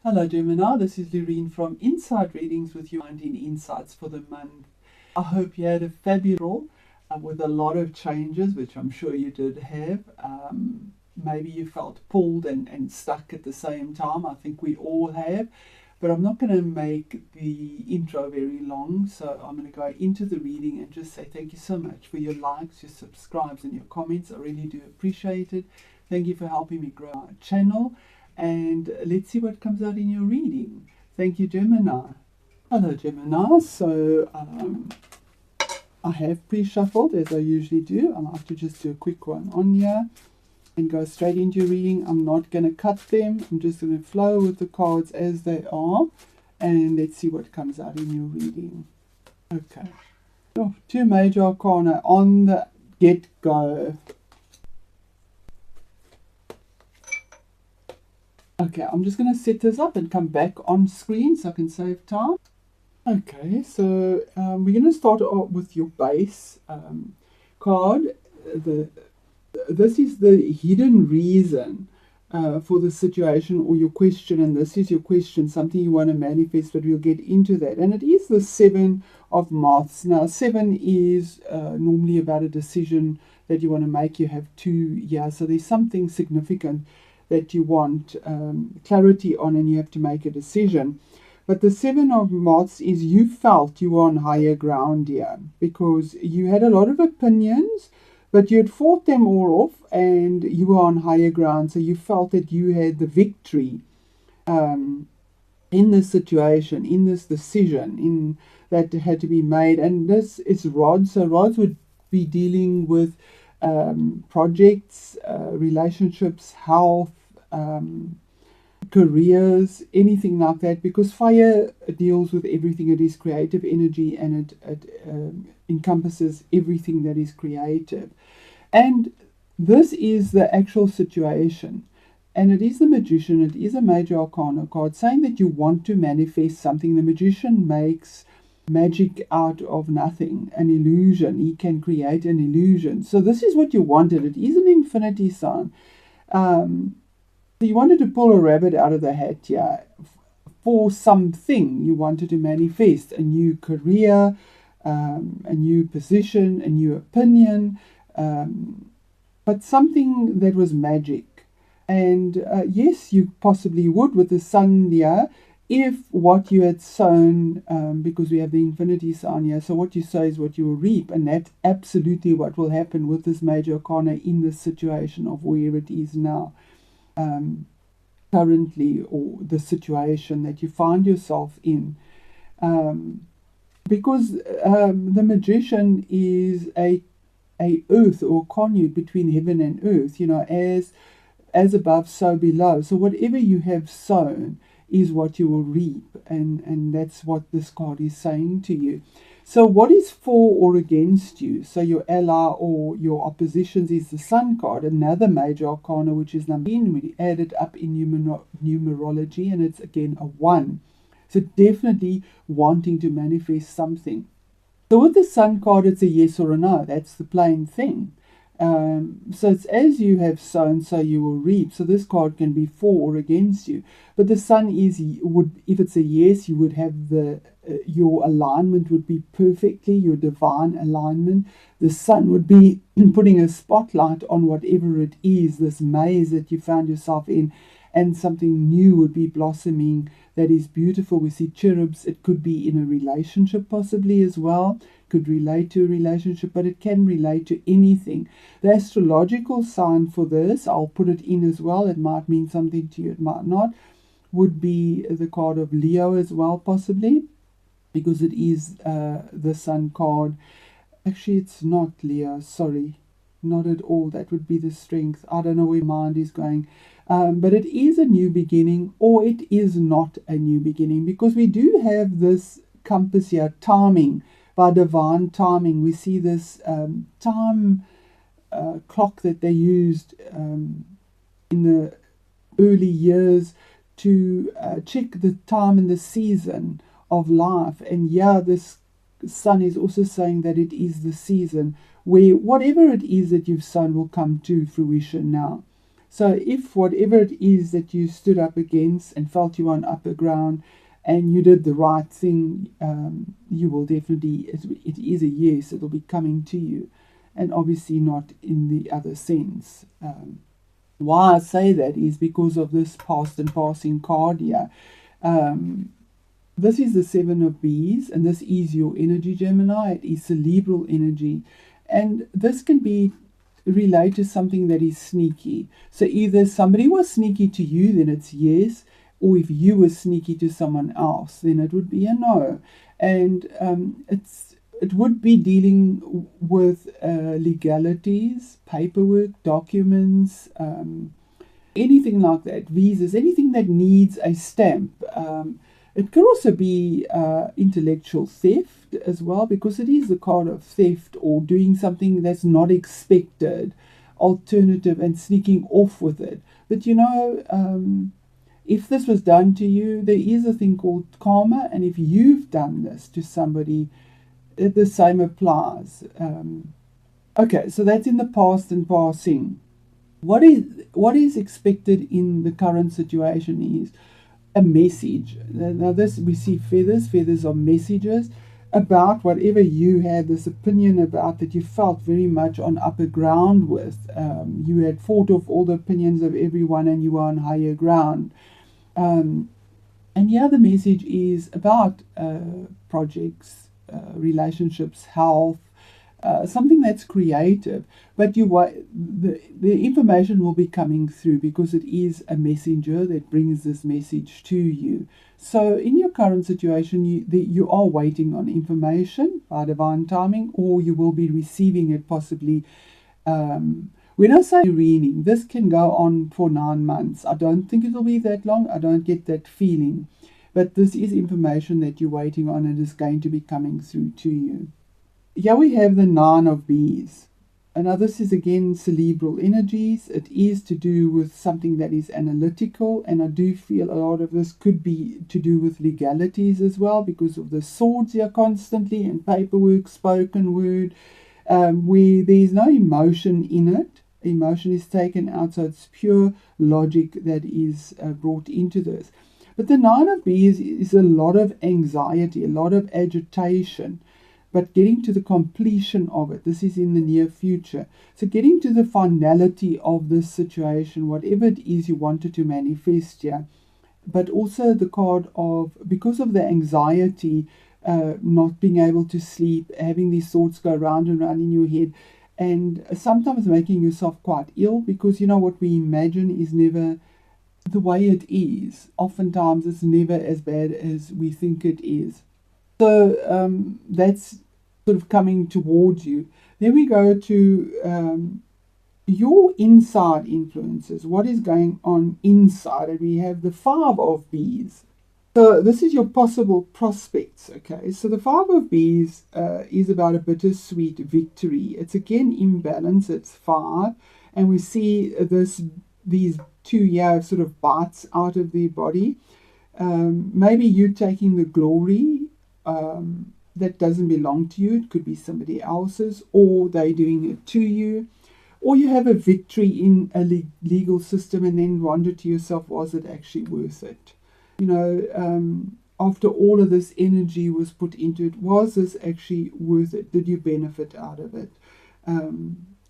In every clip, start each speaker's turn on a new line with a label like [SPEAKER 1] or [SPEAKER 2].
[SPEAKER 1] Hello Gemini, this is Lorene from Insight Readings with your 19 insights for the month. I hope you had a fabulous with a lot of changes, which I'm sure you did have. Maybe you felt pulled and stuck at the same time. I think we all have. But I'm not going to make the intro very long, so I'm going to go into the reading and just say thank you so much for your likes, your subscribes and your comments. I really do appreciate it. Thank you for helping me grow our channel. And let's see what comes out in your reading. Thank you, Gemini. Hello, Gemini. So I have pre-shuffled as I usually do. I like to just do a quick one on here and go straight into your reading. I'm not going to cut them. I'm just going to flow with the cards as they are. And let's see what comes out in your reading. Okay. So, 2 major arcana on the get-go. Okay, I'm just going to set this up and come back on screen so I can save time. Okay, so we're going to start off with your base card. This is the hidden reason for the situation or your question, and this is your question, something you want to manifest, but we'll get into that. And it is the 7 of Moths. Now, 7 is normally about a decision that you want to make. You have 2 here, so there's something significant that you want clarity on, and you have to make a decision. But the 7 of Moths is you felt you were on higher ground here because you had a lot of opinions, but you had fought them all off and you were on higher ground. So you felt that you had the victory in this situation, in this decision that had to be made. And this is rods. So rods would be dealing with projects, relationships, health, careers, anything like that, because fire deals with everything. It is creative energy, and it encompasses everything that is creative. And this is the actual situation, and it is the Magician. It is a major arcana card saying that you want to manifest something. The Magician makes magic out of nothing, an illusion. He can create an illusion. So this is what you wanted. It is an infinity sign. So you wanted to pull a rabbit out of the hat here for something. You wanted to manifest a new career, a new position, a new opinion, but something that was magic. And yes, you possibly would with the sun here, if what you had sown, because we have the infinity sign here, so what you sow is what you will reap, and that's absolutely what will happen with this major arcana in this situation of where it is now, currently, or the situation that you find yourself in, because the Magician is a earth or conduit between heaven and earth, as above so below. So whatever you have sown is what you will reap, and that's what this card is saying to you. So what is for or against you? So your ally or your oppositions is the Sun card, another major arcana, which is number 10. We add it up in numerology, and it's again a 1. So definitely wanting to manifest something. So with the Sun card, it's a yes or a no. That's the plain thing. So it's as you have sown, so you will reap. So this card can be for or against you. But the Sun if it's a yes, you would have your alignment would be perfectly, your divine alignment. The Sun would be putting a spotlight on whatever it is, this maze that you found yourself in, and something new would be blossoming that is beautiful. We see cherubs. It could be in a relationship possibly as well. Could relate to a relationship, but it can relate to anything. The astrological sign for this, I'll put it in as well, it might mean something to you, it might not, would be the card of Leo as well, possibly, because it is the Sun card. Actually, it's not Leo, sorry, not at all. That would be the Strength. I don't know where mind is going. But it is a new beginning, or it is not a new beginning, because we do have this compass here, timing. By divine timing, we see this time clock that they used in the early years to check the time and the season of life. And yeah, this Sun is also saying that it is the season where whatever it is that you've sown will come to fruition now. So if whatever it is that you stood up against and felt you were on upper ground and you did the right thing, you will definitely, it is a yes, it'll be coming to you. And obviously not in the other sense. Why I say that is because of this past and passing card here. This is the Seven of Bees, and this is your energy, Gemini. It is cerebral energy. And this can be related to something that is sneaky. So either somebody was sneaky to you, then it's yes, or if you were sneaky to someone else, then it would be a no. And it would be dealing with legalities, paperwork, documents, anything like that, visas, anything that needs a stamp. It could also be intellectual theft as well, because it is the card of theft or doing something that's not expected, alternative, and sneaking off with it. But if this was done to you, there is a thing called karma, and if you've done this to somebody, the same applies. Okay, so that's in the past and passing. What is expected in the current situation is a message. Now this, we see feathers. Feathers are messages about whatever you had this opinion about that you felt very much on upper ground with. You had fought off all the opinions of everyone and you were on higher ground. And yeah, the message is about projects, relationships, health, something that's creative, but the information will be coming through because it is a messenger that brings this message to you. So in your current situation, you are waiting on information by divine timing, or you will be receiving it possibly. When I say reading, this can go on for 9 months. I don't think it'll be that long. I don't get that feeling. But this is information that you're waiting on and is going to be coming through to you. Here we have the Nine of Bees. And now this is again cerebral energies. It is to do with something that is analytical, and I do feel a lot of this could be to do with legalities as well, because of the swords here constantly and paperwork, spoken word, where there's no emotion in it. Emotion is taken out, so it's pure logic that is brought into this. But the Nine of Bees is a lot of anxiety, a lot of agitation. But getting to the completion of it, this is in the near future. So getting to the finality of this situation, whatever it is you wanted to manifest here. But also the card of, because of the anxiety, not being able to sleep, having these thoughts go round and round in your head, and sometimes making yourself quite ill, because what we imagine is never the way it is. Oftentimes it's never as bad as we think it is. So that's sort of coming towards you. Then we go to your inside influences. What is going on inside? And we have the Five of Bees. So this is your possible prospects, okay? So the Five of Bees is about a bittersweet victory. It's again imbalance. It's 5. And we see these 2 years sort of bites out of the body. Maybe you taking the glory that doesn't belong to you. It could be somebody else's, or they doing it to you. Or you have a victory in a legal system and then wonder to yourself, was it actually worth it? After all of this energy was put into it, was this actually worth it? Did you benefit out of it?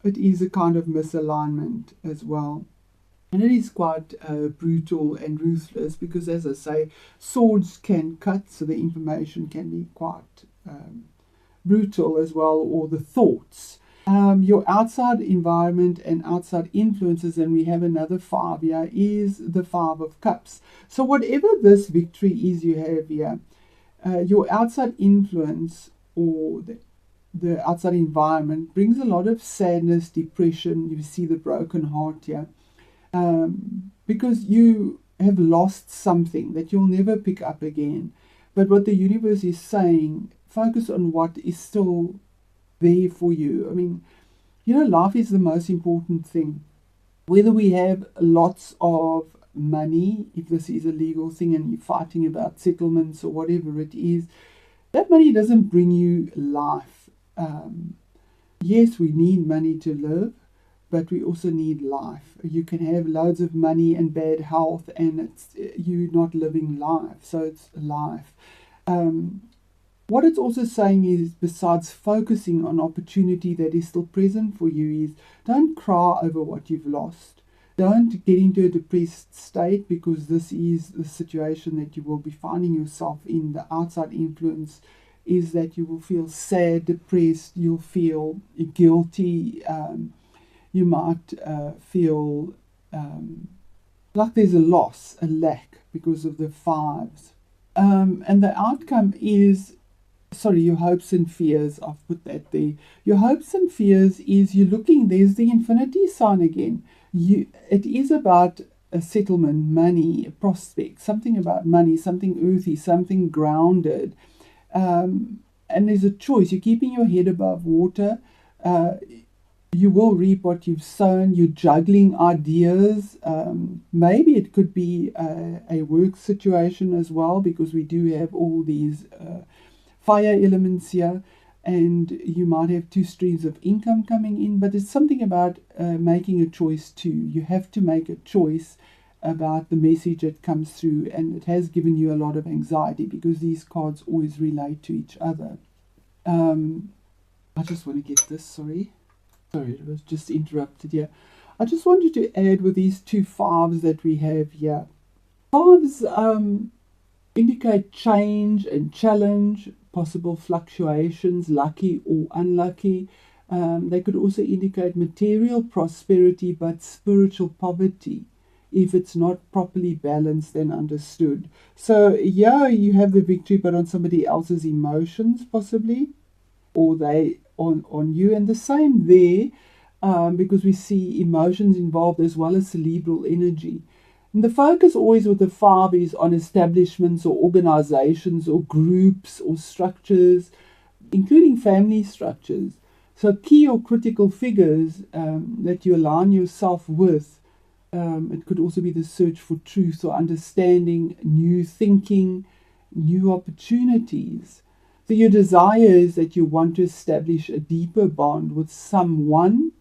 [SPEAKER 1] It is a kind of misalignment as well. And it is quite brutal and ruthless because, as I say, swords can cut, so the information can be quite brutal as well, or the thoughts. Your outside environment and outside influences, and we have another 5 here, is the 5 of Cups. So whatever this victory is you have here, your outside influence or the outside environment brings a lot of sadness, depression. You see the broken heart here. Because you have lost something that you'll never pick up again. But what the universe is saying, focus on what is still there for you. I mean, life is the most important thing. Whether we have lots of money, if this is a legal thing and you're fighting about settlements or whatever it is, that money doesn't bring you life. Yes, we need money to live, but we also need life. You can have loads of money and bad health, and it's you're not living life. So it's life. What it's also saying is, besides focusing on opportunity that is still present for you, is don't cry over what you've lost. Don't get into a depressed state, because this is the situation that you will be finding yourself in. The outside influence is that you will feel sad, depressed, you'll feel guilty, you might feel like there's a loss, a lack, because of the fives. And the outcome is, your hopes and fears, I've put that there. Your hopes and fears is you're looking, there's the infinity sign again. It is about a settlement, money, a prospect, something about money, something earthy, something grounded. And there's a choice. You're keeping your head above water. You will reap what you've sown. You're juggling ideas. Maybe it could be a work situation as well, because we do have all these fire elements here, and you might have two streams of income coming in. But it's something about making a choice too. You have to make a choice about the message that comes through, and it has given you a lot of anxiety, because these cards always relate to each other. I just want to get this, sorry, it was just interrupted here. I just wanted to add with these two fives that we have here. Fives indicate change and challenge, possible fluctuations, lucky or unlucky. They could also indicate material prosperity, but spiritual poverty, if it's not properly balanced and understood. So yeah, you have the victory, but on somebody else's emotions possibly, or they on you. And the same there, because we see emotions involved as well as cerebral energy. And the focus always with the five is on establishments or organizations or groups or structures, including family structures. So key or critical figures that you align yourself with. It could also be the search for truth or understanding, new thinking, new opportunities. So your desire is that you want to establish a deeper bond with someone,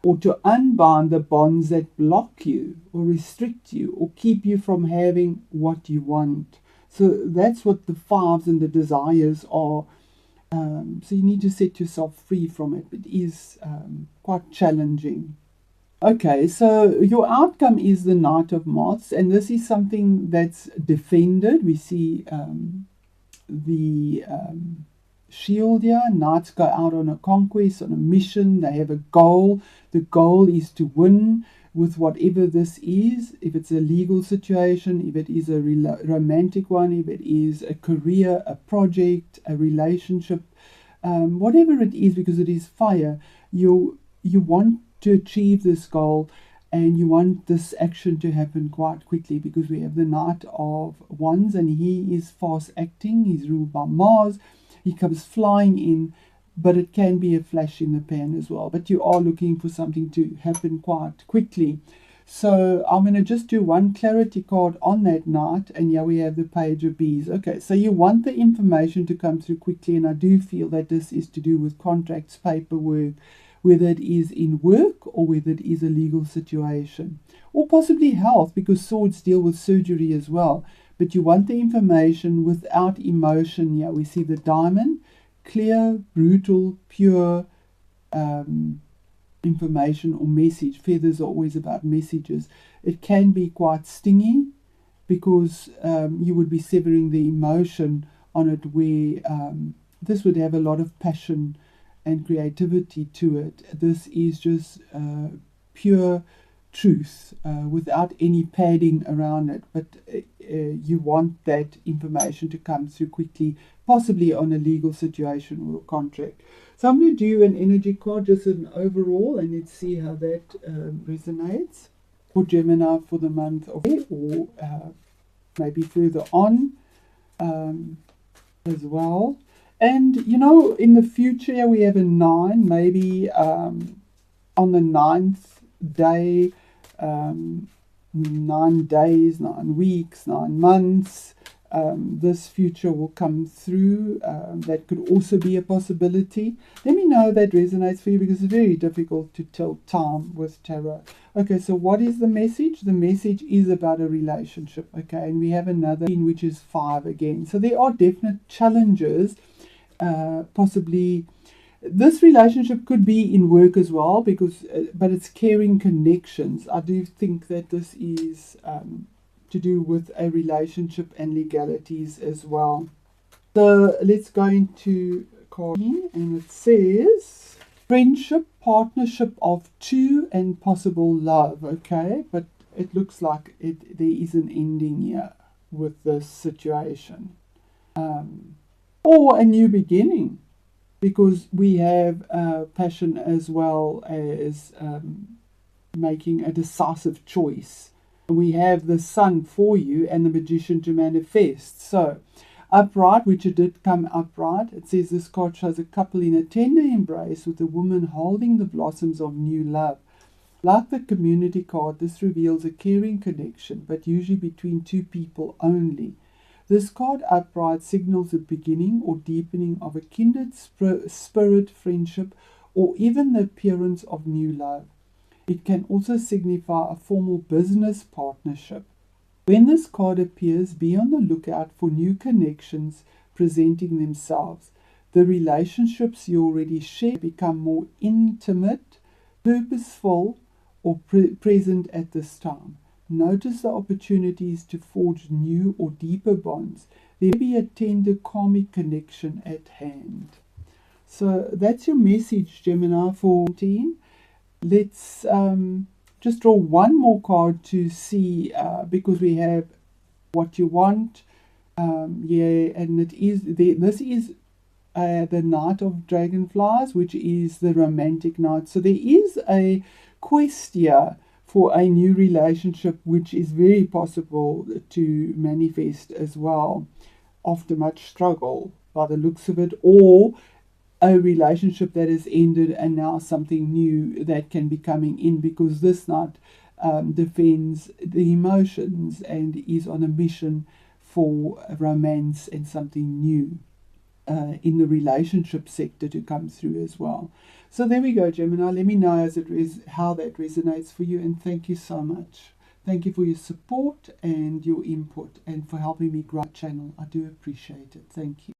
[SPEAKER 1] or to unbind the bonds that block you or restrict you or keep you from having what you want. So that's what the fives and the desires are. So you need to set yourself free from it. It is quite challenging. Okay, so your outcome is the Knight of Moths, and this is something that's defended. We see the shield here. Knights go out on a conquest, on a mission. They have a goal. The goal is to win with whatever this is. If it's a legal situation, if it is a romantic one, if it is a career, a project, a relationship, whatever it is, because it is fire, you want to achieve this goal, and you want this action to happen quite quickly, because we have the Knight of Wands, and he is fast acting. He's ruled by Mars. He comes flying in, but it can be a flash in the pan as well. But you are looking for something to happen quite quickly. So I'm going to just do one clarity card on that Knight, and here we have the Page of Bees. Okay, so you want the information to come through quickly, and I do feel that this is to do with contracts, paperwork, whether it is in work or whether it is a legal situation, or possibly health, because swords deal with surgery as well. But you want the information without emotion. Here we see the Diamond, clear, brutal, pure information or message. Feathers are always about messages. It can be quite stingy, because you would be severing the emotion on it, where this would have a lot of passion and creativity to it. This is just pure truth without any padding around it. But you want that information to come through quickly, possibly on a legal situation or a contract. So I'm going to do an energy card, just an overall, and let's see how that resonates for Gemini for the month of May, or maybe further on as well. And, in the future, we have a 9, maybe on the 9th day, 9 days, 9 weeks, 9 months, this future will come through. That could also be a possibility. Let me know if that resonates for you, because it's very difficult to tell time with tarot. Okay, so what is the message? The message is about a relationship, okay? And we have another, which is 5 again. So there are definite challenges, possibly. This relationship could be in work as well, because, but it's caring connections. I do think that this is to do with a relationship and legalities as well. So let's go into card, and it says friendship, partnership of 2, and possible love. Okay, but it looks like there is an ending here with this situation, or a new beginning, because we have passion as well as making a decisive choice. We have the Sun for you and the Magician to manifest. So, upright, which it did come upright, it says this card shows a couple in a tender embrace with a woman holding the blossoms of new love. Like the community card, this reveals a caring connection, but usually between 2 people only. This card upright signals the beginning or deepening of a kindred spirit friendship, or even the appearance of new love. It can also signify a formal business partnership. When this card appears, be on the lookout for new connections presenting themselves. The relationships you already share become more intimate, purposeful, or present at this time. Notice the opportunities to forge new or deeper bonds. There may be a tender karmic connection at hand. So that's your message, Gemini, for 14. Let's just draw one more card to see, because we have what you want. Yeah, and it is this is the Knight of Dragonflies, which is the romantic knight. So there is a quest here for a new relationship, which is very possible to manifest as well after much struggle by the looks of it, or a relationship that has ended and now something new that can be coming in, because this knight defends the emotions and is on a mission for romance and something new in the relationship sector to come through as well. So there we go, Gemini. Let me know as it is how that resonates for you, and thank you so much. Thank you for your support and your input, and for helping me grow the channel. I do appreciate it. Thank you.